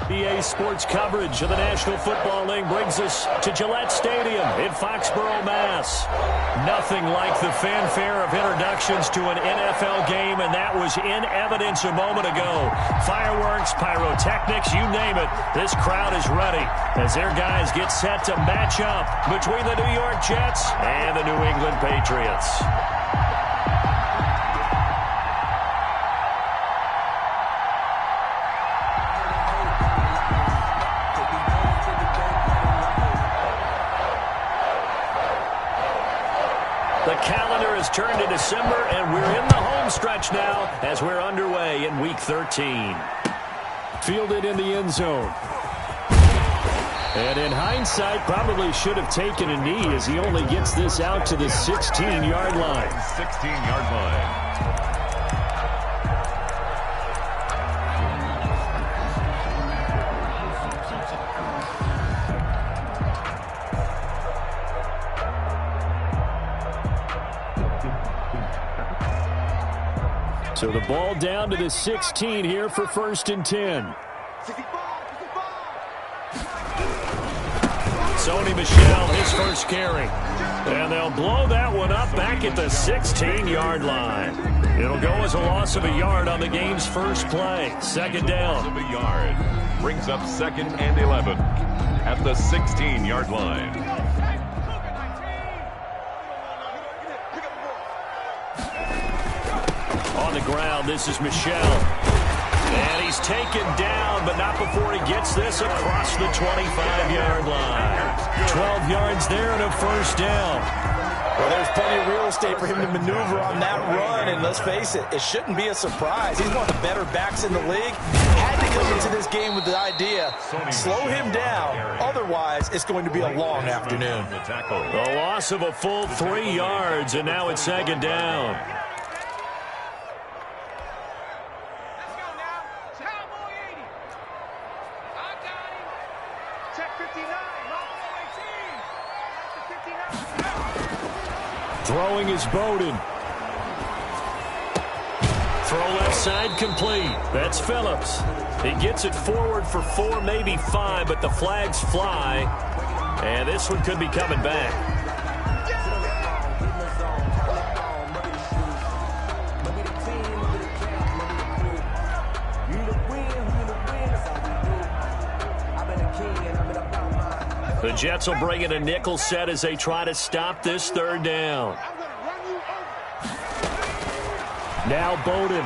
EA Sports coverage of the National Football League brings us to Gillette Stadium in Foxborough, Mass. Nothing like the fanfare of introductions to an NFL game, and that was in evidence a moment ago. Fireworks, pyrotechnics, you name it. This crowd is ready as their guys get set to match up between the New York Jets and the New England Patriots. The calendar has turned to December, and we're in the home stretch now as we're underway in Week 13. Fielded in the end zone. And in hindsight, probably should have taken a knee as he only gets this out to the 16-yard line. 16-yard line. So the ball down to the 16 here for 1st and 10. Sony Michel, his first carry. And they'll blow that one up back at the 16-yard line. It'll go as a loss of a yard on the game's first play. 2nd down. Loss of a yard. Brings up 2nd and 11 at the 16-yard line. On the ground, this is Michel. And he's taken down, but not before he gets this across the 25-yard line. 12 yards there and a 1st down. Well, there's plenty of real estate for him to maneuver on that run, and let's face it, it shouldn't be a surprise. He's one of the better backs in the league. Had to come into this game with the idea, slow him down, otherwise it's going to be a long afternoon. A loss of a full 3 yards, and now it's 2nd down. Throwing is Bowden. Throw left side complete. That's Phillips. He gets it forward for 4, maybe 5, but the flags fly. And this one could be coming back. The Jets will bring in a nickel set as they try to stop this 3rd down. Now Bowden.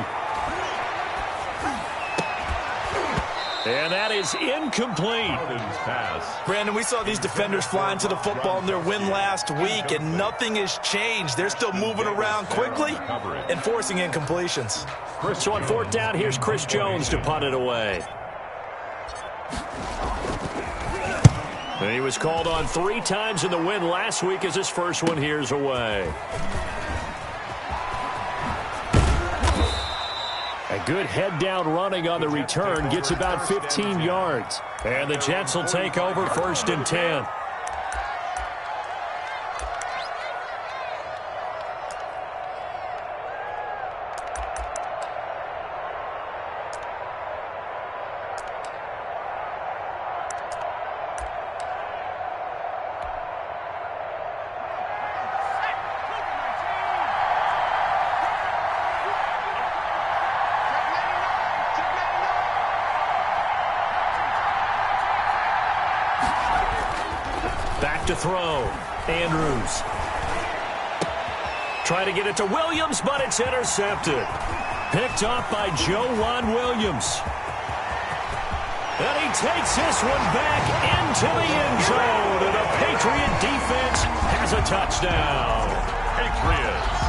And that is incomplete. Brandon, we saw these defenders flying to the football in their win last week, and nothing has changed. They're still moving around quickly and forcing incompletions. So on 4th down, here's Chris Jones to punt it away. And he was called on 3 times in the win last week as his first one here's away. A good head-down running on the return gets about 15 yards. And the Jets will take over 1st and 10. Back to throw. Andrews. Try to get it to Williams, but it's intercepted. Picked off by Joejuan Williams. And he takes this one back into the end zone. And the Patriot defense has a touchdown. Patriots.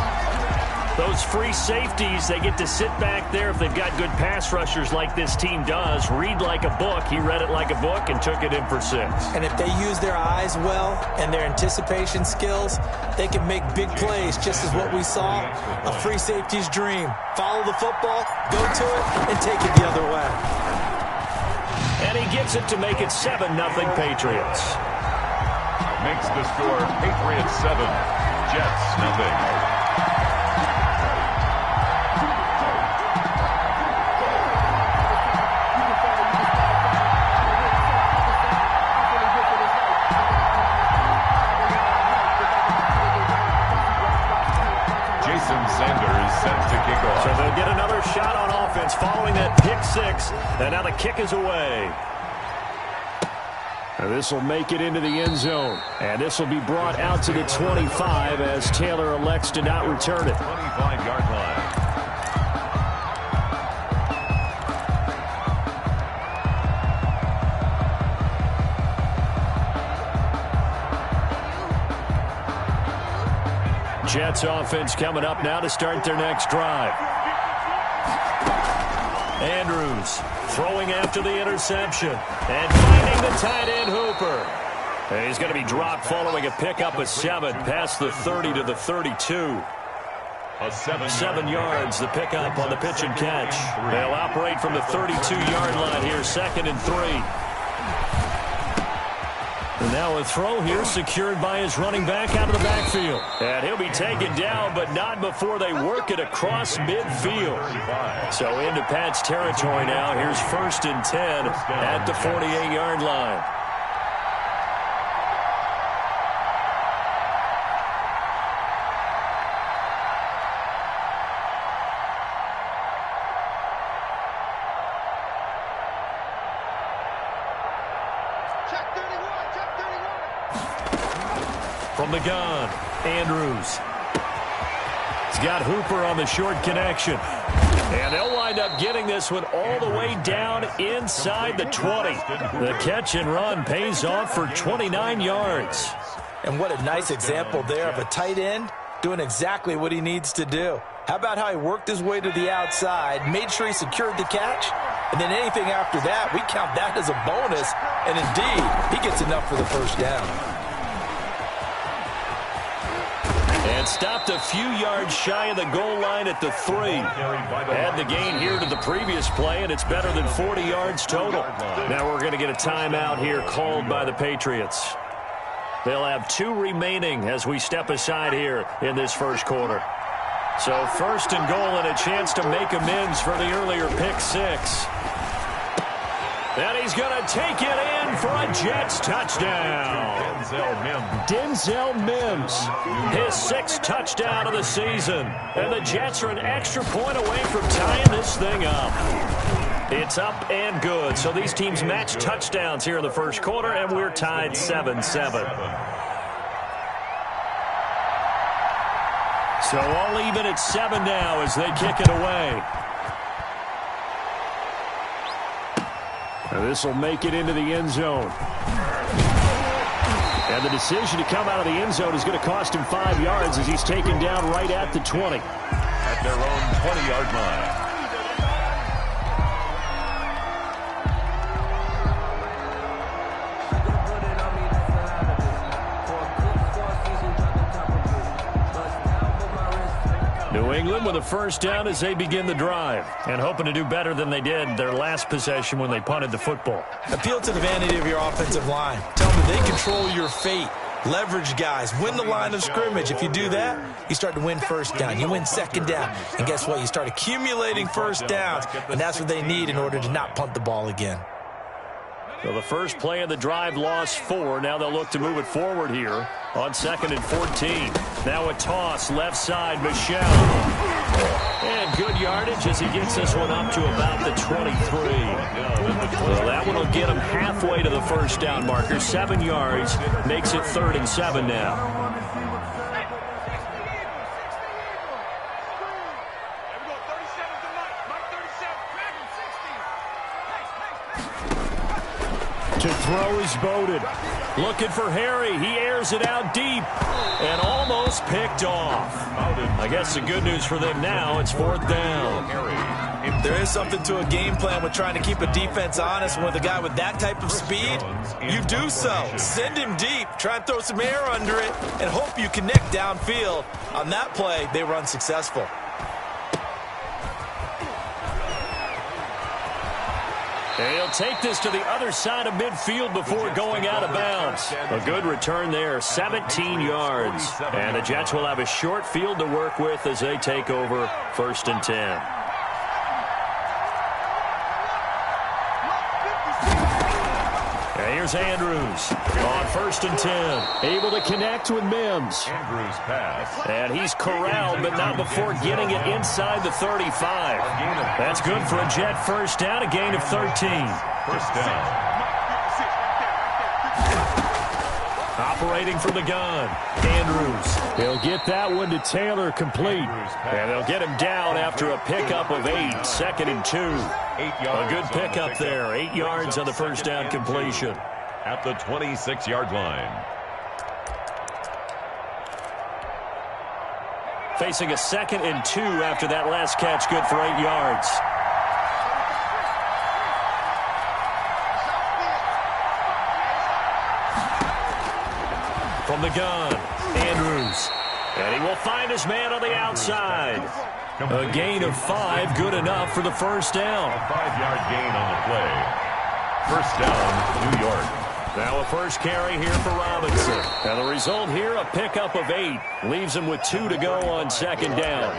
Those free safeties, they get to sit back there if they've got good pass rushers like this team does. Read like a book. He read it like a book and took it in for 6. And if they use their eyes well and their anticipation skills, they can make big plays, just as what we saw, a free safety's dream. Follow the football, go to it, and take it the other way. And he gets it to make it 7-0 Patriots. Makes the score Patriots 7, Jets nothing. offense following that pick six. And now the kick is away. This will make it into the end zone. And this will be brought out to the 25 as Taylor elects to not return it. 25-yard line. Jets offense coming up now to start their next drive. Andrews throwing after the interception and finding the tight end Hooper. And he's going to be dropped following a pickup of 7 past the 30 to the 32. 7 yards, the pickup on the pitch and catch. They'll operate from the 32-yard line here, 2nd and 3. And now a throw here secured by his running back out of the backfield. And he'll be taken down, but not before they work it across midfield. So into Pat's territory now. Here's 1st and 10 at the 48-yard line. From the gun, Andrews. He's got Hooper on the short connection. And they'll wind up getting this one all the way down inside the 20. The catch and run pays off for 29 yards. And what a nice example there of a tight end doing exactly what he needs to do. How about how he worked his way to the outside, made sure he secured the catch, and then anything after that, we count that as a bonus. And indeed, he gets enough for the first down. And stopped a few yards shy of the goal line at the 3. Add the gain here to the previous play, and it's better than 40 yards total. Now we're going to get a timeout here called by the Patriots. They'll have 2 remaining as we step aside here in this first quarter. So 1st and goal and a chance to make amends for the earlier pick 6. And he's going to take it in for a Jets touchdown. Denzel Mims, his 6th touchdown of the season. And the Jets are an extra point away from tying this thing up. It's up and good. So these teams match touchdowns here in the first quarter, and we're tied 7-7. So all even at 7 now as they kick it away. This will make it into the end zone. And the decision to come out of the end zone is going to cost him 5 yards as he's taken down right at the 20. At their own 20-yard line. New England with a first down as they begin the drive and hoping to do better than they did their last possession when they punted the football. Appeal to the vanity of your offensive line. Tell them they control your fate. Leverage guys. Win the line of scrimmage. If you do that, you start to win first down. You win 2nd down. And guess what? You start accumulating first downs. And that's what they need in order to not punt the ball again. So the first play of the drive lost 4. Now they'll look to move it forward here on 2nd and 14. Now a toss left side, Michel. And good yardage as he gets this one up to about the 23. Well, that one will get him halfway to the first down marker. 7 yards makes it 3rd and 7 now. To throw is Bowden. Looking for Harry. He airs it out deep and almost picked off. I guess the good news for them now, it's 4th down. If there is something to a game plan with trying to keep a defense honest with a guy with that type of speed, you do so. Send him deep. Try and throw some air under it and hope you connect downfield. On that play, they were unsuccessful. And he'll take this to the other side of midfield before going out of bounds. A good return there, 17 yards. And the Jets will have a short field to work with as they take over 1st and 10. And here's Andrews on 1st and 10. Able to connect with Mims. Andrews pass. And he's corralled, but not before getting it inside the 35. That's good for a Jet first down, a gain of 13. First down. Operating from the gun, Andrews. He'll get that one to Taylor complete. And they'll get him down after a pickup of 8, 2nd and 2. A good pickup there, 8 yards on the first down completion. At the 26-yard line. Facing a 2nd and 2 after that last catch, good for 8 yards. From the gun, Andrews. And he will find his man on the outside. A gain of 5, good enough for the first down. A 5-yard gain on the play. First down, New York. Now a first carry here for Robinson. And the result here, a pickup of 8. Leaves him with 2 to go on 2nd down.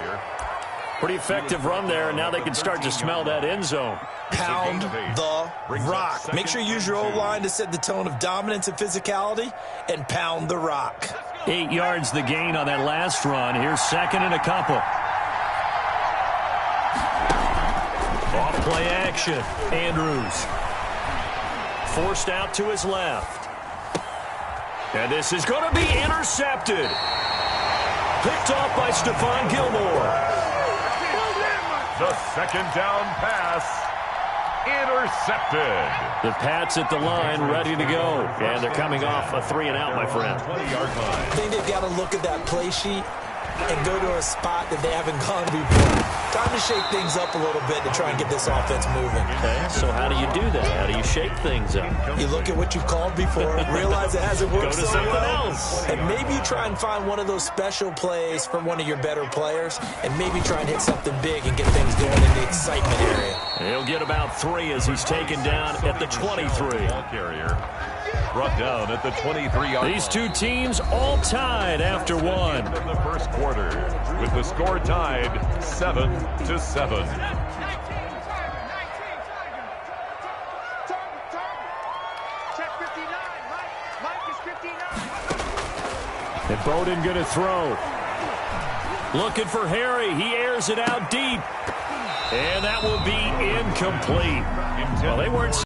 Pretty effective run there, and now they can start to smell that end zone. Pound the rock. Make sure you use your O-line to set the tone of dominance and physicality, and pound the rock. 8 yards the gain on that last run. Here's 2nd and a couple. Off play action. Andrews. Forced out to his left. And this is going to be intercepted. Picked off by Stephon Gilmore. The 2nd down pass. Intercepted. The Pats at the line, ready to go. And they're coming off a 3-and-out, my friend. 20-yard line. I think they've got to look at that play sheet and go to a spot that they haven't gone before. Time to shake things up a little bit to try and get this offense moving. Okay, so how do you do that? How do you shake things up? You look at what you've called before, realize it hasn't worked so well, and maybe you try and find one of those special plays from one of your better players, and maybe try and hit something big and get things going in the excitement area. He'll get about 3 as he's taken down at the 23. Ball carrier brought down at the 23-yard line. These two teams all tied after 1. In the first quarter, with the score tied 7-7. And Bowden going to throw. Looking for Harry. He airs it out deep. And that will be incomplete. Well, they weren't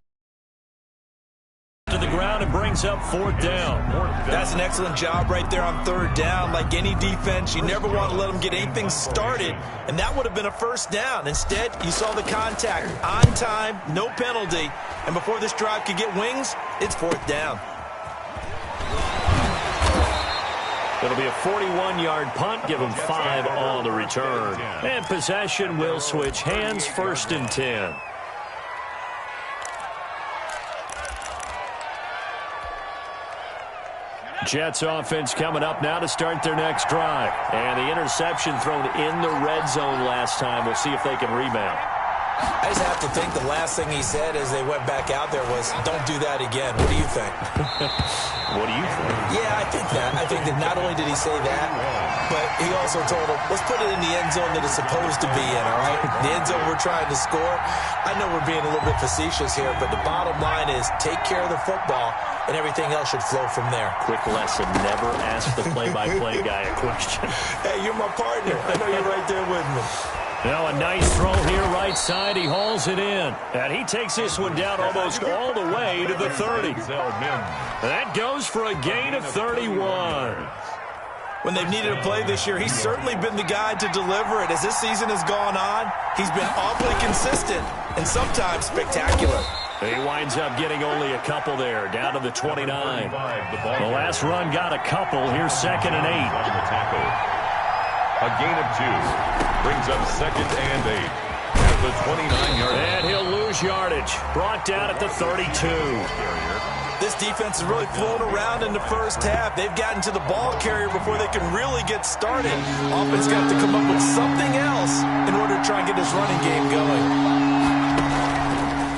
to the ground and brings up 4th down. That's an excellent job right there on 3rd down. Like any defense, you never want to let them get anything started, and that would have been a first down. Instead, you saw the contact on time, no penalty, and before this drive could get wings, it's 4th down. It'll be a 41-yard punt, give them 5 on the return. And possession will switch hands, 1st and 10. Jets offense coming up now to start their next drive. And the interception thrown in the red zone last time. We'll see if they can rebound. I just have to think the last thing he said as they went back out there was, don't do that again. What do you think? What do you think? Yeah, I think that not only did he say that, but he also told him, let's put it in the end zone that it's supposed to be in, all right? The end zone we're trying to score. I know we're being a little bit facetious here, but the bottom line is take care of the football, and everything else should flow from there. Quick lesson, never ask the play-by-play guy a question. Hey, you're my partner. I know you're right there with me. Now a nice throw here right side. He hauls it in. And he takes this one down almost all the way to the 30. That goes for a gain of 31. When they've needed a play this year, he's certainly been the guy to deliver it. As this season has gone on, he's been awfully consistent and sometimes spectacular. He winds up getting only a couple there, down to the 29. The last run got a couple. Here's 2nd and 8. A gain of 2. Brings up 2nd and 8. At the 29-yard line. And he'll lose yardage. Brought down at the 32. This defense is really flown around in the first half. They've gotten to the ball carrier before they can really get started. Offense got to come up with something else in order to try and get this running game going.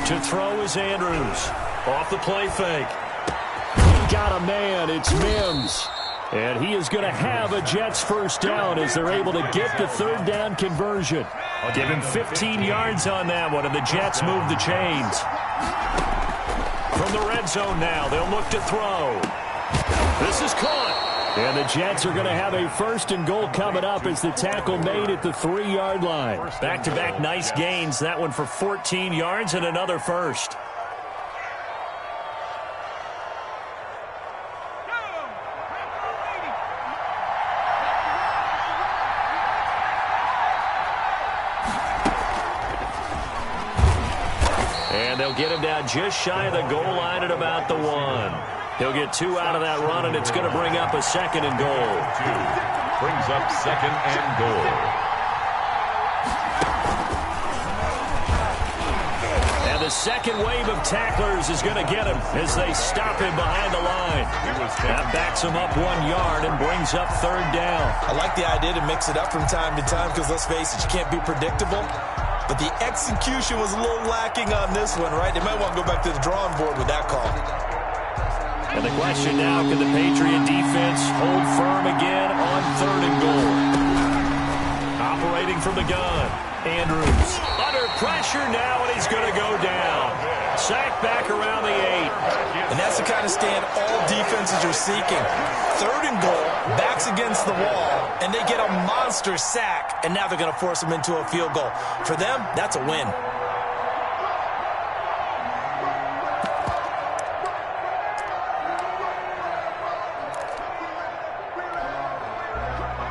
To throw is Andrews. Off the play fake. Got a man. It's Mims. And he is going to have a Jets first down as they're able to get the 3rd down conversion. Give him 15 yards on that one, and the Jets move the chains. From From the red zone now, they'll look to throw. This is caught. And the Jets are going to have a 1st and goal coming up as the tackle made at the 3-yard line. Back-to-back nice gains. That one for 14 yards and another first. And they'll get him down just shy of the goal line at about the 1. He'll get 2 out of that run, and it's going to bring up a 2nd and goal. 2 brings up 2nd and goal. And the second wave of tacklers is going to get him as they stop him behind the line. That backs him up 1 yard and brings up 3rd down. I like the idea to mix it up from time to time because, let's face it, you can't be predictable. But the execution was a little lacking on this one, right? They might want to go back to the drawing board with that call. And the question now, can the Patriot defense hold firm again on 3rd and goal? Operating from the gun, Andrews. Under pressure now, and he's going to go down. Sacked back around the 8. And that's the kind of stand all defenses are seeking. 3rd and goal, backs against the wall, and they get a monster sack, and now they're going to force them into a field goal. For them, that's a win.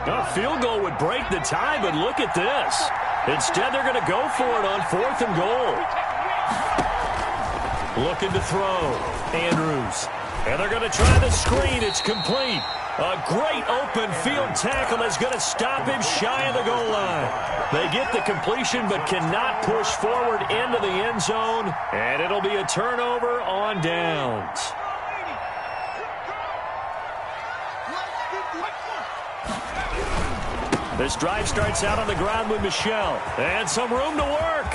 A field goal would break the tie, but look at this. Instead, they're going to go for it on 4th and goal. Looking to throw. Andrews. And they're going to try the screen. It's complete. A great open field tackle is going to stop him shy of the goal line. They get the completion but cannot push forward into the end zone. And it'll be a turnover on downs. This drive starts out on the ground with Michel. And some room to work.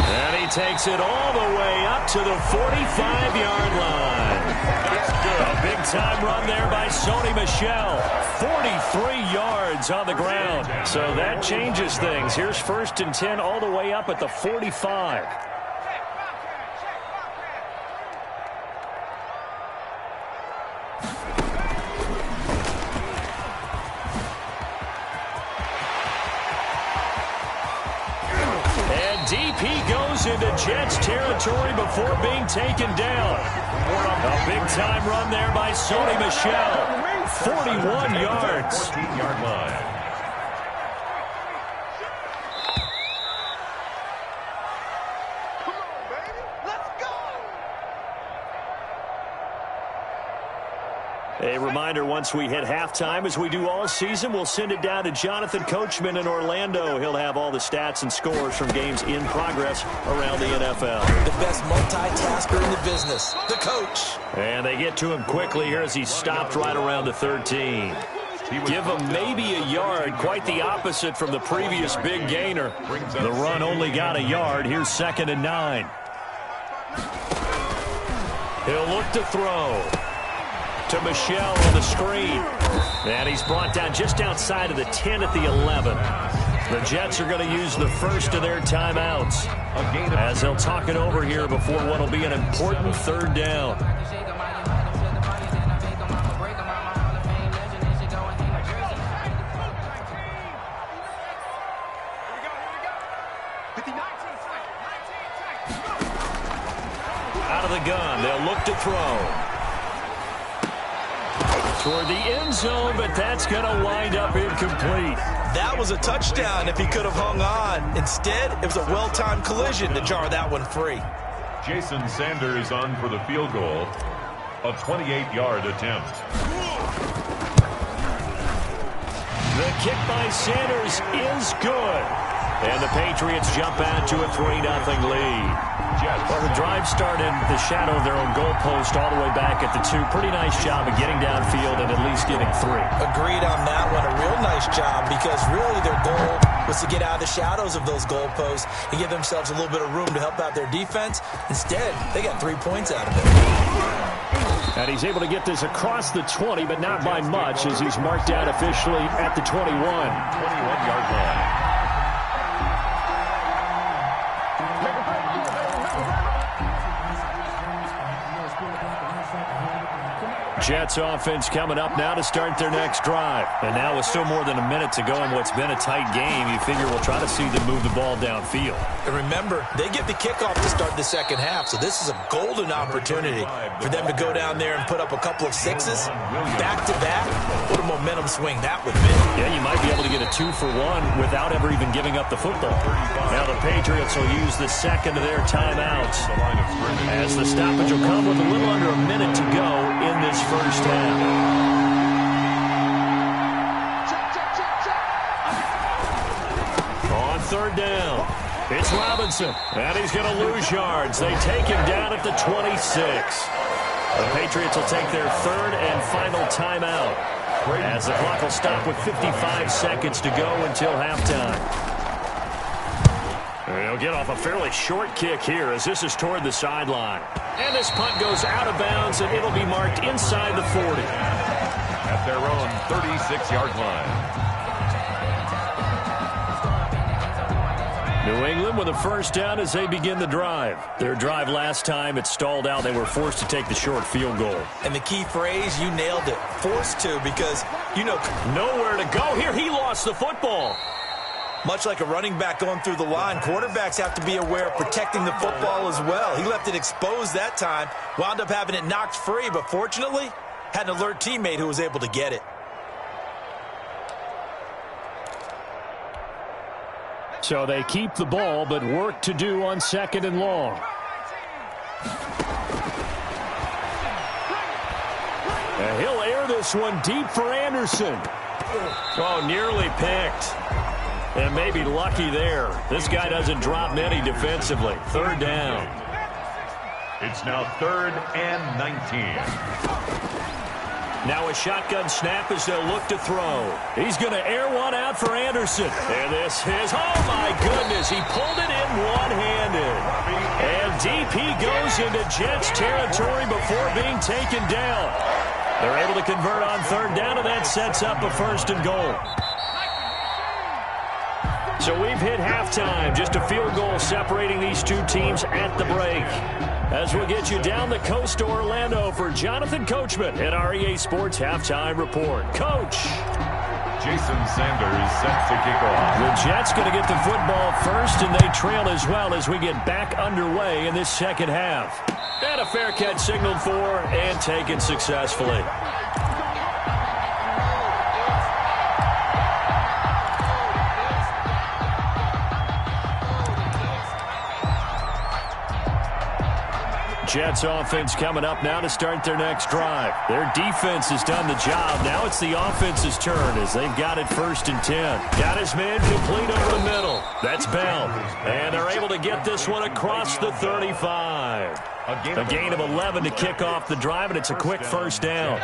And he takes it all the way up to the 45-yard line. That's good. A big-time run there by Sony Michel. 43 yards on the ground. So that changes things. Here's 1st and 10 all the way up at the 45. DP goes into Jets territory before being taken down. A big-time run there by Sony Michel. 41 yards. 14-yard line. A reminder, once we hit halftime, as we do all season, we'll send it down to Jonathan Coachman in Orlando. He'll have all the stats and scores from games in progress around the NFL. The best multitasker in the business, the coach. And they get to him quickly here as he stopped right around the 13. Give him maybe a yard, quite the opposite from the previous big gainer. The run only got a yard. Here's 2nd and 9. He'll look to throw. To Michel on the screen. And he's brought down just outside of the 10 at the 11. The Jets are going to use the first of their timeouts as they'll talk it over here before what will be an important 3rd down. Out of the gun, they'll look to throw. Toward the end zone, but that's going to wind up incomplete. That was a touchdown if he could have hung on. Instead, it was a well-timed collision to jar that one free. Jason Sanders on for the field goal. A 28-yard attempt. The kick by Sanders is good. And the Patriots jump out to a 3-0 lead. Well, the drive started in the shadow of their own goalpost all the way back at the 2. Pretty nice job of getting downfield and at least getting 3. Agreed on that one. A real nice job because really their goal was to get out of the shadows of those goalposts and give themselves a little bit of room to help out their defense. Instead, they got 3 points out of it. And he's able to get this across the 20, but not by much as he's marked out officially at the 21. 21-yard line. Jets offense coming up now to start their next drive. And now with still more than a minute to go in what's been a tight game, you figure we'll try to see them move the ball downfield. And remember, they get the kickoff to start the second half, so this is a golden opportunity for them to go down there and put up a couple of sixes back-to-back. What a momentum swing that would be. Yeah, you might be able to get a 2-for-1 without ever even giving up the football. Now the Patriots will use the second of their timeouts as the stoppage will come with a little under a minute to go in this first half. On third down, it's Robinson, and he's going to lose yards. They take him down at the 26. The Patriots will take their third and final timeout as the clock will stop with 55 seconds to go until halftime. They'll get off a fairly short kick here as this is toward the sideline. And this punt goes out of bounds, and it'll be marked inside the 40. At their own 36-yard line. New England with a first down as they begin the drive. Their drive last time, it stalled out. They were forced to take the short field goal. And the key phrase, you nailed it, forced to, because, you know, nowhere to go here. He lost the football. Much like a running back going through the line, quarterbacks have to be aware of protecting the football as well. He left it exposed that time, wound up having it knocked free, but fortunately, had an alert teammate who was able to get it. So they keep the ball, but work to do on second and long. And he'll air this one deep for Anderson. Oh, nearly picked. And maybe lucky there. This guy doesn't drop many defensively. Third down. It's now 3rd and 19. Now a shotgun snap as they'll look to throw. He's going to air one out for Anderson. And this is, oh my goodness, he pulled it in one-handed. And DP goes into Jets territory before being taken down. They're able to convert on third down, and that sets up a first and goal. So we've hit halftime, just a field goal separating these two teams at the break. As we'll get you down the coast to Orlando for Jonathan Coachman at our EA Sports Halftime Report. Coach. Jason Sanders set to kick off. The Jets going to get the football first, and they trail as well as we get back underway in this second half. And a fair catch signaled for and taken successfully. Jets offense coming up now to start their next drive. Their defense has done the job. Now it's the offense's turn as they've got it 1st and 10. Got his man complete over the middle. That's Bell. And they're able to get this one across the 35. A gain of 11 to kick off the drive, and it's a quick first down.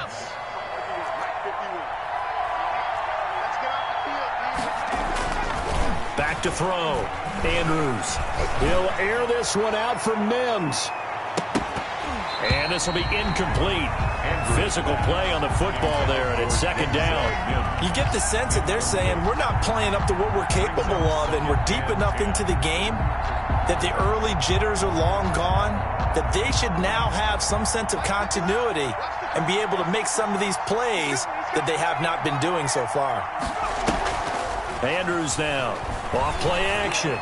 Back to throw. Andrews. He'll air this one out for Mims. And this will be incomplete. Physical play on the football there, and it's second down. You get the sense that they're saying we're not playing up to what we're capable of, and we're deep enough into the game that the early jitters are long gone, that they should now have some sense of continuity and be able to make some of these plays that they have not been doing so far. Andrews now. Off play action.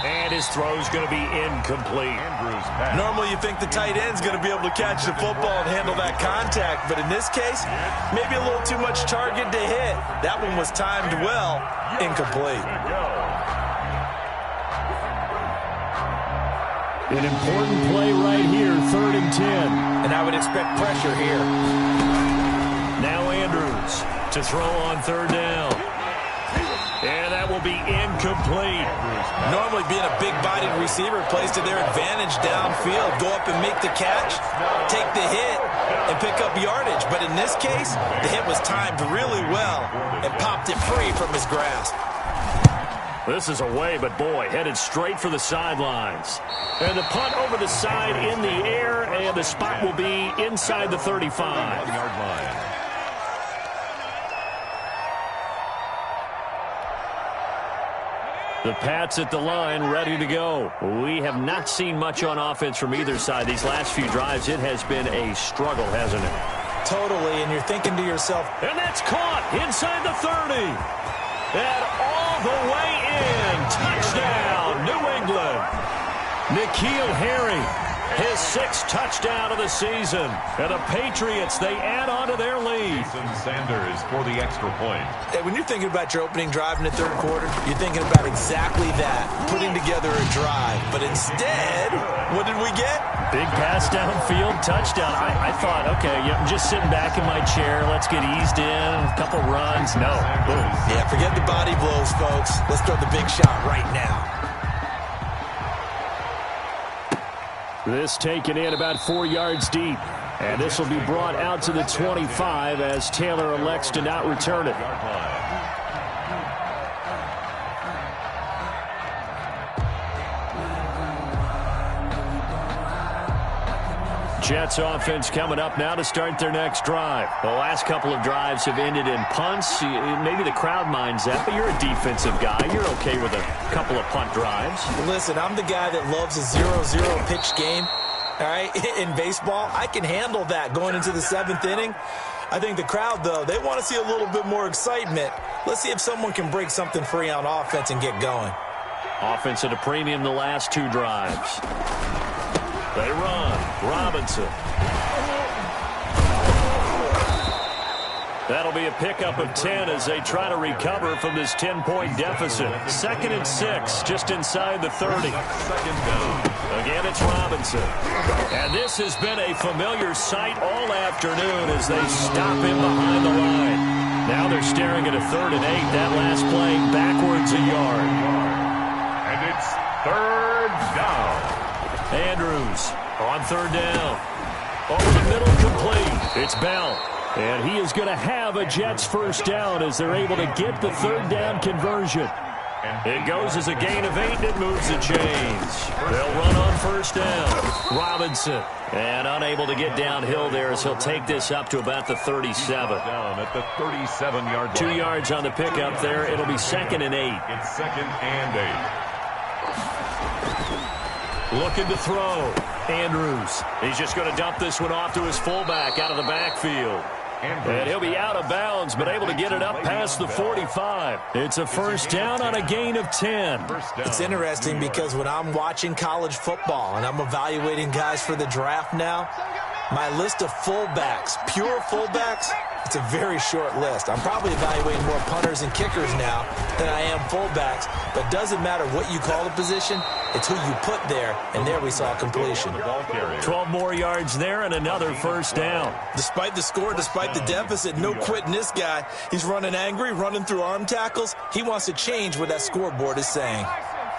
And his throw's going to be incomplete. Normally you think the tight end's going to be able to catch the football and handle that contact, but in this case, maybe a little too much target to hit. That one was timed well, incomplete. An important play right here, 3rd and 10. And I would expect pressure here. Now Andrews to throw on third down. And that will be incomplete. Normally being a big-bodied receiver plays to their advantage downfield. Go up and make the catch, take the hit, and pick up yardage. But in this case, the hit was timed really well and popped it free from his grasp. This is away, but boy, headed straight for the sidelines. And the punt over the side in the air, and the spot will be inside the 35-yard line. The Pats at the line, ready to go. We have not seen much on offense from either side. These last few drives, it has been a struggle, hasn't it? Totally, and you're thinking to yourself, and that's caught inside the 30. And all the way in. Touchdown, New England. N'Keal Harry, his 6th touchdown of the season. And the Patriots, they add on to their lead. Sanders for the extra point. Hey, when you're thinking about your opening drive in the 3rd quarter, you're thinking about exactly that, putting together a drive. But instead, what did we get? Big pass downfield, touchdown. I thought, okay, I'm just sitting back in my chair. Let's get eased in, a couple runs. No, boom. Yeah, forget the body blows, folks. Let's throw the big shot right now. This taken in about 4 yards deep. And this will be brought out to the 25 as Taylor elects to not return it. Jets offense coming up now to start their next drive. The last couple of drives have ended in punts. Maybe the crowd minds that, but you're a defensive guy. You're okay with a couple of punt drives. Listen, I'm the guy that loves a 0-0 pitch game. All right, in baseball, I can handle that going into the 7th inning. I think the crowd, though, they want to see a little bit more excitement. Let's see if someone can break something free on offense and get going. Offense at a premium the last 2 drives. They run. Robinson. That'll be a pickup of 10 as they try to recover from this 10-point deficit. 2nd and 6, just inside the 30. 2nd down. Again, it's Robinson. And this has been a familiar sight all afternoon as they stop him behind the line. Now they're staring at a 3rd and 8. That last play backwards a yard. And it's 3rd down. Andrews on 3rd down. Over the middle, complete. It's Bell. And he is going to have a Jets 1st down as they're able to get the 3rd down conversion. It goes as a gain of 8, and it moves the chains. They'll run on 1st down. Robinson. And unable to get downhill there as he'll take this up to about the 37. Down at the 37-yard line. 2 yards on the pickup there. It'll be 2nd and 8. It's 2nd and 8. Looking to throw. Andrews. He's just going to dump this one off to his fullback out of the backfield. And he'll be out of bounds, but able to get it up past the 45. It's a 1st down on a gain of 10. It's interesting because when I'm watching college football and I'm evaluating guys for the draft now, my list of fullbacks, pure fullbacks, it's a very short list. I'm probably evaluating more punters and kickers now than I am fullbacks, but it doesn't matter what you call the position, it's who you put there, and there we saw completion. 12 more yards there and another 1st down. Despite the score, despite the deficit, no quitting this guy. He's running angry, running through arm tackles. He wants to change what that scoreboard is saying.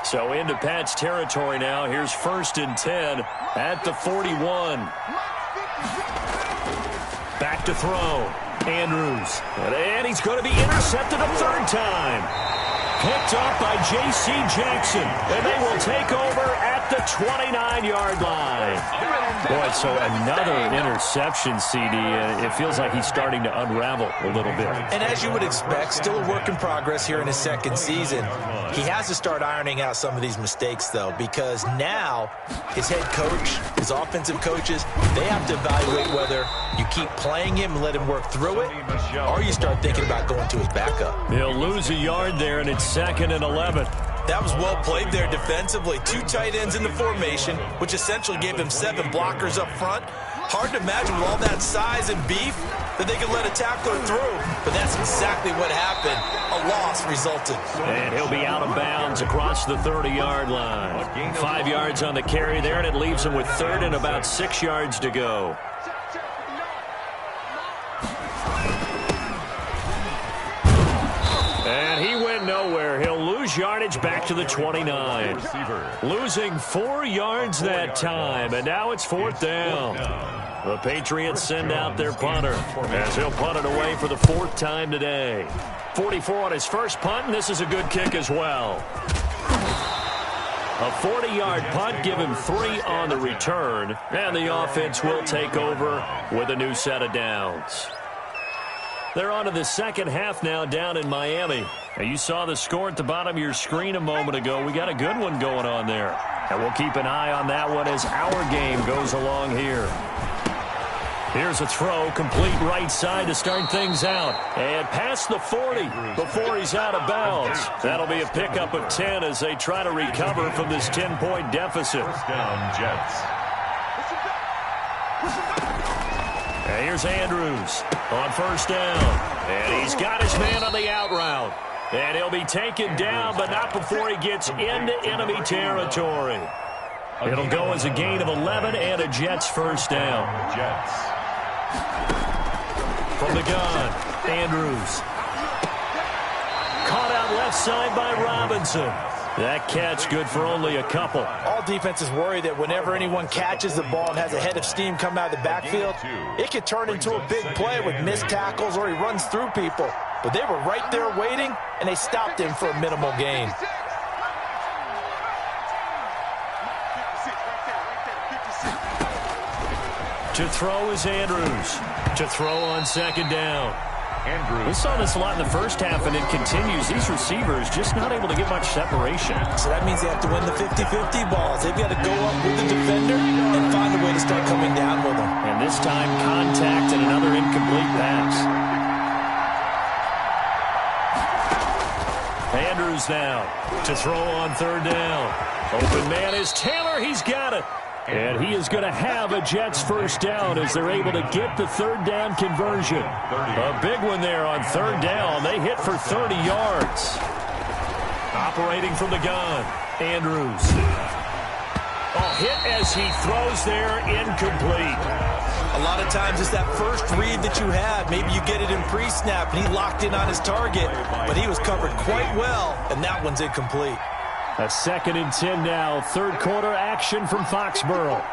So into Pat's territory now. Here's 1st and 10 at the 41. Back to throw. Andrews. And he's going to be intercepted a 3rd time. Picked up by J.C. Jackson. And they will take over at the 29-yard line. Boy, so another interception, CD. It feels like he's starting to unravel a little bit. And as you would expect, still a work in progress here in his 2nd season. He has to start ironing out some of these mistakes, though, because now his head coach, his offensive coaches, they have to evaluate whether you keep playing him and let him work through it, or you start thinking about going to his backup. He'll lose a yard there, and it's 2nd and 11. That was well played there defensively. 2 tight ends in the formation, which essentially gave him 7 blockers up front. Hard to imagine with all that size and beef that they could let a tackler through, but that's exactly what happened. A loss resulted. And he'll be out of bounds across the 30-yard line. 5 yards on the carry there, and it leaves him with 3rd and about 6 yards to go. And he went nowhere. He'll lose yardage back to the 29. Losing 4 yards that time, and now it's 4th down. The Patriots send out their punter as he'll punt it away for the 4th time today. 44 on his first punt, and this is a good kick as well. A 40-yard punt, give him 3 on the return, and the offense will take over with a new set of downs. They're on to the second half now down in Miami. Now, you saw the score at the bottom of your screen a moment ago. We got a good one going on there. And we'll keep an eye on that one as our game goes along here. Here's a throw, complete right side to start things out. And past the 40 before he's out of bounds. That'll be a pickup of 10 as they try to recover from this 10-point deficit. First down, Jets. And here's Andrews on first down. And he's got his man on the out route. And he'll be taken down, but not before he gets into enemy territory. It'll go as a gain of 11 and a Jets first down. Jets. From the gun, Andrews. Caught out left side by Robinson. That catch good for only a couple. All defenses worry that whenever anyone catches the ball and has a head of steam come out of the backfield, it could turn into a big play with missed tackles or he runs through people. But they were right there waiting, and they stopped him for a minimal gain. To throw is Andrews. To throw on second down. We saw this a lot in the first half, and it continues. These receivers just not able to get much separation. So that means they have to win the 50-50 balls. They've got to go up with the defender and find a way to start coming down with them. And this time, contact and another incomplete pass. Andrews now to throw on third down. Open man is Taylor. He's got it. And he is going to have a Jets first down as they're able to get the third down conversion. A big one there on third down. They hit for 30 yards. Operating from the gun, Andrews. Hit as he throws there, incomplete. A lot of times it's that first read that you have. Maybe you get it in pre-snap, and he locked in on his target, but he was covered quite well, and that one's incomplete. A 2nd and 10 now. Third quarter action from Foxborough.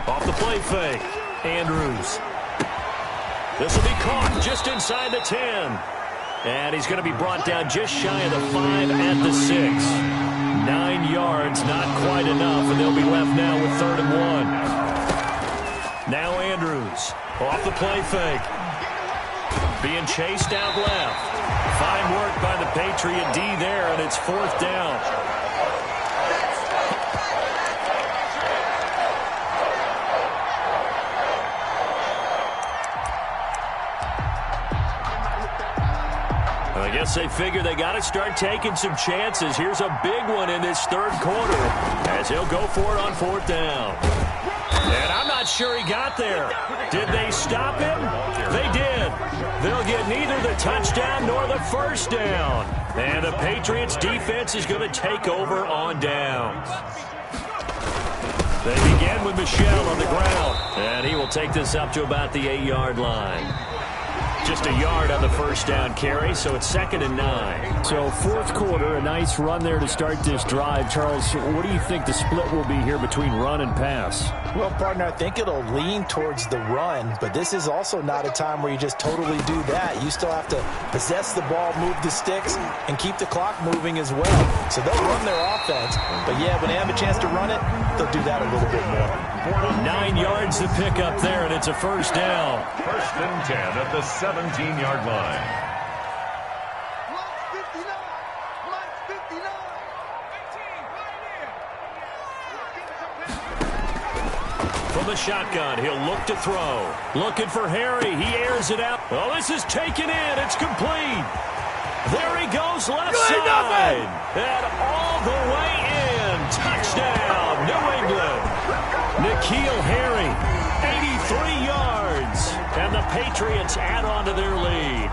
Off the play fake. Andrews. This will be caught just inside the 10. And he's going to be brought down just shy of the 5 at the 6. 9 yards, not quite enough, and they'll be left now with 3rd and 1. Now Andrews. Off the play fake. Being chased out left. Fine work by the Patriot D there, and it's 4th down. I guess they figure they got to start taking some chances. Here's a big one in this third quarter as he'll go for it on 4th down. And I'm not sure he got there. Did they stop him? They did. They'll get neither the touchdown nor the first down. And the Patriots defense is going to take over on downs. They begin with Michel on the ground. And he will take this up to about the 8-yard line. Just a yard on the first down carry, so it's 2nd and 9. So 4th quarter, a nice run there to start this drive. Charles, what do you think the split will be here between run and pass? Well, partner, I think it'll lean towards the run, but this is also not a time where you just totally do that. You still have to possess the ball, move the sticks, and keep the clock moving as well. So they'll run their offense, but yeah, when they have a chance to run it, they'll do that a little bit more. 9 yards to pick up there, and it's a first down. 1st and 10 at the 17-yard line. From the shotgun, he'll look to throw. Looking for Harry. He airs it out. Oh, this is taken in. It's complete. There he goes, left side. And all the way in. Touchdown, New England. N'Keal Harry, 83 yards. And the Patriots add on to their lead.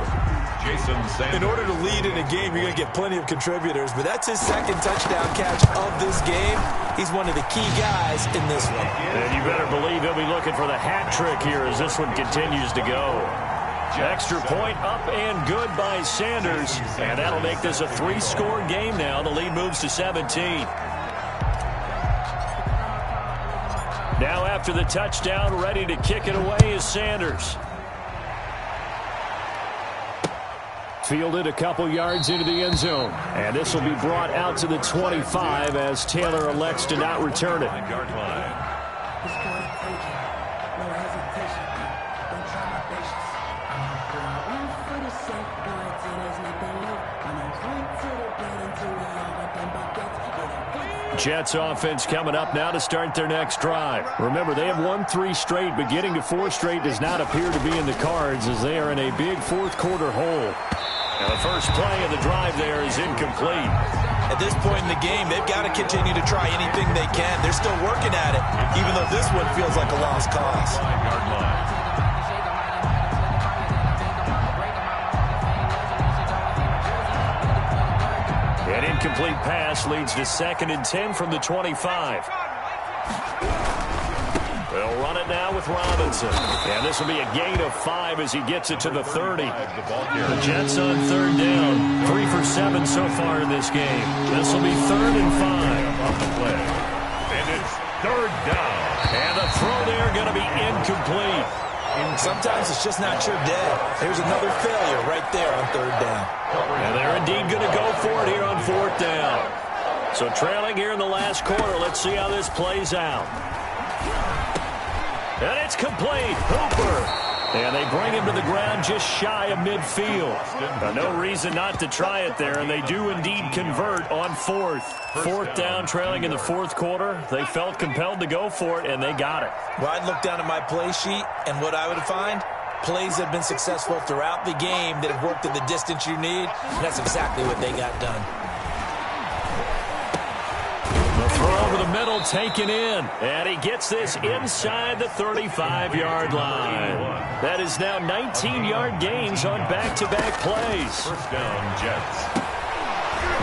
Jason Sanders. In order to lead in a game, you're going to get plenty of contributors, but that's his 2nd touchdown catch of this game. He's one of the key guys in this one. And you better believe he'll be looking for the hat trick here as this one continues to go. Extra point up and good by Sanders. And that'll make this a 3-score game now. The lead moves to 17. Now after the touchdown, ready to kick it away is Sanders. Fielded a couple yards into the end zone. And this will be brought out to the 25 as Taylor elects to not return it. Jets offense coming up now to start their next drive. Remember, they have won 3 straight, but getting to 4 straight does not appear to be in the cards as they are in a big fourth-quarter hole. And the first play of the drive there is incomplete. At this point in the game, they've got to continue to try anything they can. They're still working at it, even though this one feels like a lost cause. An incomplete pass leads to 2nd and 10 from the 25. They'll run it now with Robinson. And this will be a gain of 5 as he gets it to the 30. The Jets on 3rd down. 3 for 7 so far in this game. This will be 3rd and 5 off the play. And it's 3rd down. And the throw there going to be incomplete. Sometimes it's just not your day. There's another failure right there on 3rd down. And they're indeed going to go for it here on 4th down. So trailing here in the last quarter. Let's see how this plays out. And it's complete. Hooper. And they bring him to the ground just shy of midfield. No reason not to try it there, and they do indeed convert on 4th. 4th down, trailing in the 4th quarter. They felt compelled to go for it, and they got it. Well, I'd look down at my play sheet, and what I would find, plays that have been successful throughout the game that have worked in the distance you need, and that's exactly what they got done. The throw over the middle taken in, and he gets this inside the 35-yard line. That is now 19-yard gains on back-to-back plays. 1st down, Jets.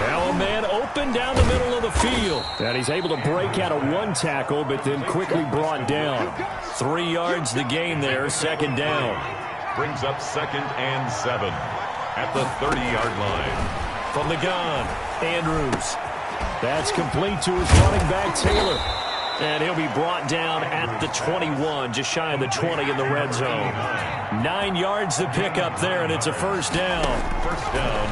Now a man open down the middle of the field. And he's able to break out of 1 tackle, but then quickly brought down. 3 yards the gain there, 2nd down. Brings up 2nd and 7 at the 30-yard line. From the gun, Andrews. That's complete to his running back, Taylor. And he'll be brought down at the 21, just shy of the 20 in the red zone. 9 yards to pick up there, and it's a 1st down. 1st down.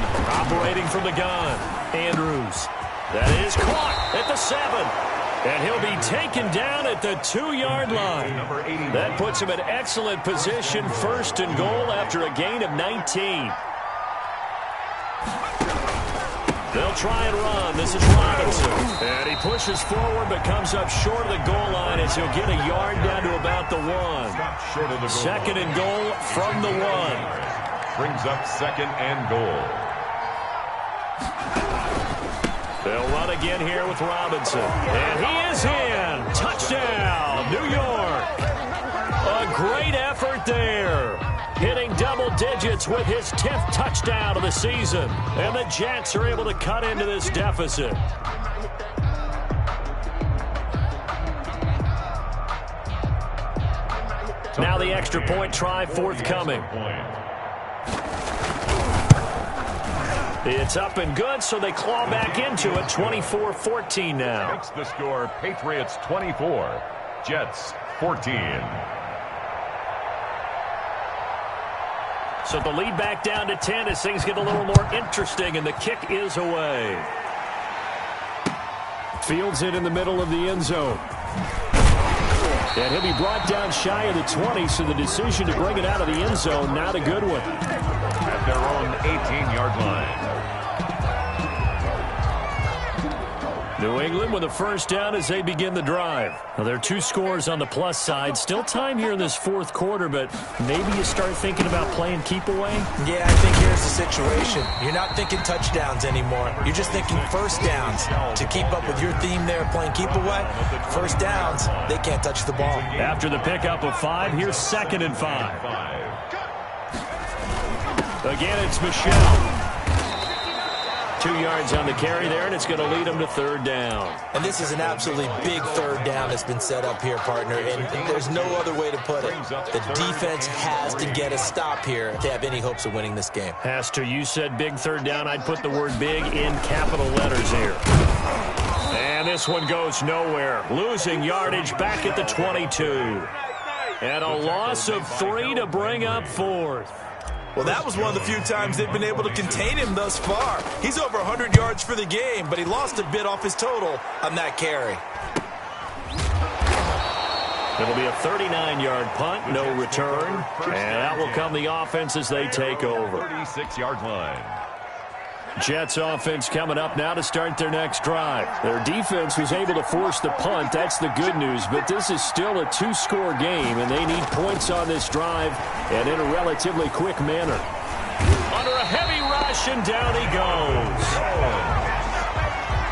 Operating from the gun, Andrews. That is caught at the 7. And he'll be taken down at the 2-yard line. That puts him in excellent position, 1st and goal after a gain of 19. They'll try and run. This is Robinson. And he pushes forward but comes up short of the goal line as he'll get a yard down to about the 1. 2nd and goal from the 1. Brings up 2nd and goal. They'll run again here with Robinson. And he is in. Touchdown, New York. A great effort there. Hitting double digits with his 10th touchdown of the season. And the Jets are able to cut into this deficit. Now the extra point try forthcoming. It's up and good, so they claw back into it. 24-14 now. Makes the score Patriots 24, Jets 14. So the lead back down to 10 as things get a little more interesting, and the kick is away. Fields it in the middle of the end zone. And he'll be brought down shy of the 20, so the decision to bring it out of the end zone, not a good one. At their own 18-yard line. New England with a 1st down as they begin the drive. Now, there are 2 scores on the plus side. Still time here in this 4th quarter, but maybe you start thinking about playing keep away? Yeah, I think here's the situation. You're not thinking touchdowns anymore. You're just thinking 1st downs. To keep up with your theme there, playing keep away, 1st downs, they can't touch the ball. After the pickup of 5, here's 2nd and 5. Again, it's Michelle. 2 yards on the carry there, and it's going to lead them to 3rd down. And this is an absolutely big 3rd down that's been set up here, partner, and there's no other way to put it. The defense has to get a stop here to have any hopes of winning this game. Has to. You said big 3rd down. I'd put the word big in capital letters here. And this one goes nowhere. Losing yardage back at the 22. And a loss of 3 to bring up 4th. Well, that was one of the few times they've been able to contain him thus far. He's over 100 yards for the game, but he lost a bit off his total on that carry. It'll be a 39-yard punt, no return, and out will come the offense as they take over. 36-yard line. Jets offense coming up now to start their next drive. Their defense was able to force the punt. That's the good news, but this is still a two-score game, and they need points on this drive and in a relatively quick manner. Under a heavy rush, and down he goes.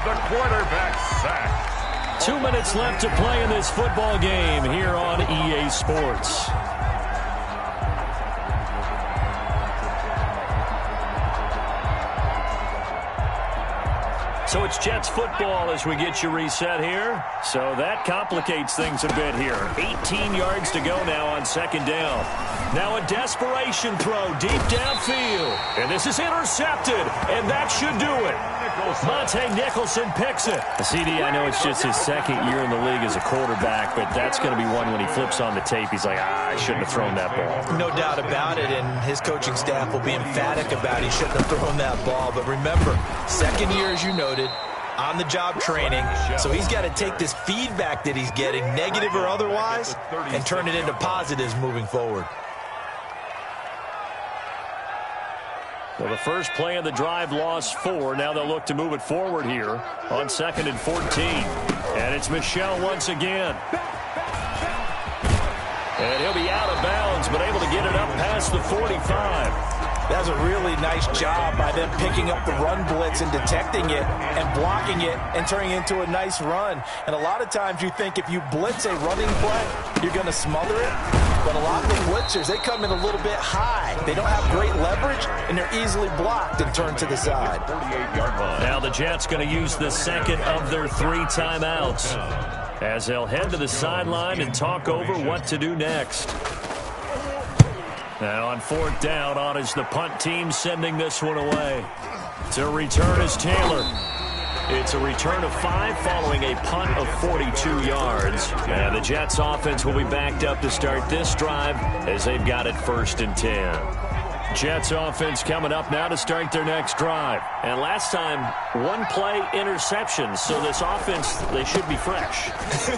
The quarterback sacked. 2 minutes left to play in this football game here on EA Sports. So it's Jets football as we get you reset here. So that complicates things a bit here. 18 yards to go now on second down. Now a desperation throw deep downfield. And this is intercepted, and that should do it. Monte Nicholson picks it. CD, I know it's just his second year in the league as a quarterback, but that's going to be one when he flips on the tape. He's like, I shouldn't have thrown that ball. No doubt about it, and his coaching staff will be emphatic about he shouldn't have thrown that ball. But remember, second year, as you noted, on-the-job training, so he's got to take this feedback that he's getting, negative or otherwise, and turn it into positives moving forward. Well, the first play of the drive lost 4. Now they'll look to move it forward here on 2nd and 14. And it's Michel once again. And he'll be out of bounds, but able to get it up past the 45. That's a really nice job by them picking up the run blitz and detecting it and blocking it and turning it into a nice run. And a lot of times you think if you blitz a running play, you're going to smother it. But a lot of the blitzers, they come in a little bit high. They don't have great leverage, and they're easily blocked and turned to the side. 48-yard line. Now the Jets going to use the second of their 3 timeouts as they'll head to the sideline and talk over what to do next. Now on 4th down, on is the punt team sending this one away. To return is Taylor. It's a return of 5 following a punt of 42 yards. And the Jets offense will be backed up to start this drive as they've got it 1st and 10. Jets offense coming up now to start their next drive. And last time, 1-play interception. So this offense, they should be fresh.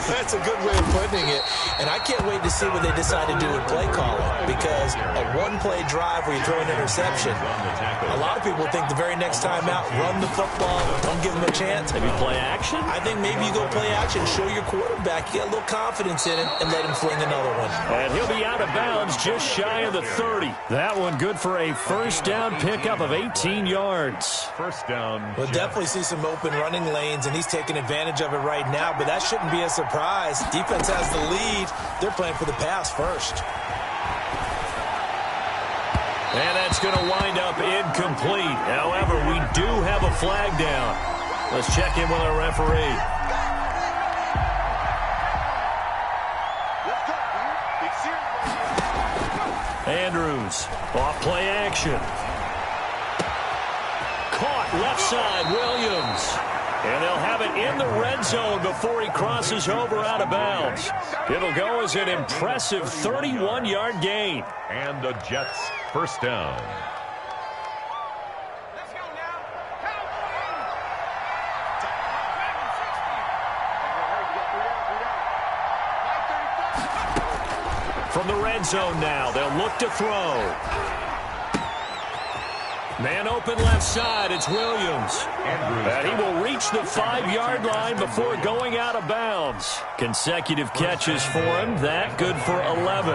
That's a good way of putting it. And I can't wait to see what they decide to do with play calling. Because a 1-play drive where you throw an interception, a lot of people think the very next time out, run the football, don't give them a chance. Maybe play action? I think maybe you go play action, show your quarterback, you get a little confidence in it, and let him fling another one. And he'll be out of bounds just shy of the 30. That one good for a first down pickup of 18 yards. First down. We'll definitely see some open running lanes, and he's taking advantage of it right now, but that shouldn't be a surprise. Defense has the lead. They're playing for the pass first. And that's going to wind up incomplete. However, we do have a flag down. Let's check in with our referee. Andrews, off play action. Caught left side, Williams. And they'll have it in the red zone before he crosses over out of bounds. It'll go as an impressive 31-yard gain. And the Jets first down. From the red zone now, they'll look to throw. Man open left side, it's Williams. And he will reach the 5-yard line before going out of bounds. Consecutive catches for him, that good for 11.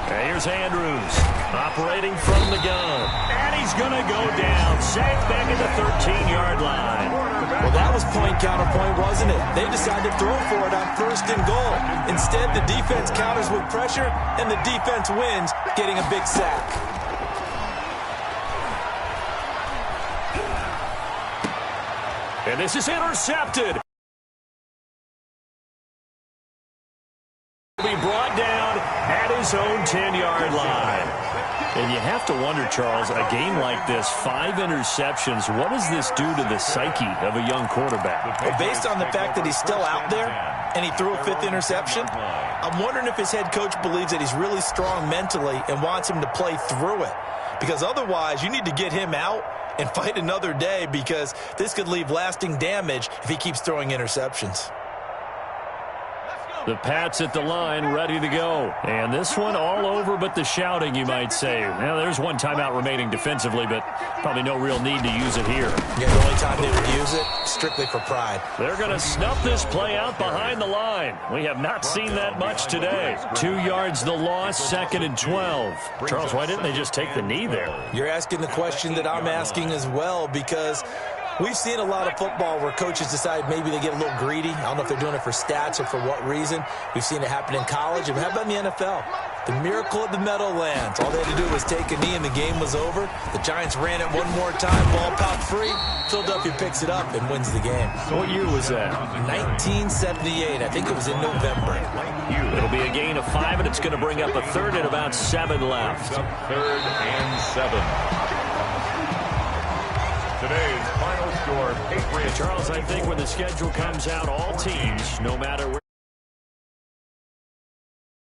And here's Andrews, operating from the gun. And he's going to go down, sacked back at the 13-yard line. Well, that was point counterpoint, wasn't it? They decided to throw for it on 1st and goal. Instead, the defense counters with pressure, and the defense wins, getting a big sack. And this is intercepted. Be brought down at his own 10-yard line. And you have to wonder, Charles, a game like this, 5 interceptions, what does this do to the psyche of a young quarterback? Well, based on the fact that he's still out there and he threw a 5th interception, I'm wondering if his head coach believes that he's really strong mentally and wants him to play through it. Because otherwise, you need to get him out and fight another day, because this could leave lasting damage if he keeps throwing interceptions. The Pats at the line, ready to go. And this one all over but the shouting, you might say. Now, there's one timeout remaining defensively, but probably no real need to use it here. Yeah, the only time they would use it, strictly for pride. They're going to snuff this play out behind the line. We have not seen that much today. 2 yards the loss, 2nd and 12. Charles, why didn't they just take the knee there? You're asking the question that I'm asking as well, because we've seen a lot of football where coaches decide maybe they get a little greedy. I don't know if they're doing it for stats or for what reason. We've seen it happen in college. And how about in the NFL? The miracle of the Meadowlands. All they had to do was take a knee and the game was over. The Giants ran it one more time. Ball popped free. Philadelphia picks it up and wins the game. What year was that? 1978. I think it was in November. It'll be a gain of 5, and it's going to bring up a 3rd and about 7 left. 3rd and 7. Today's final score, Patriots. Charles, I think when the schedule comes out, all teams, no matter where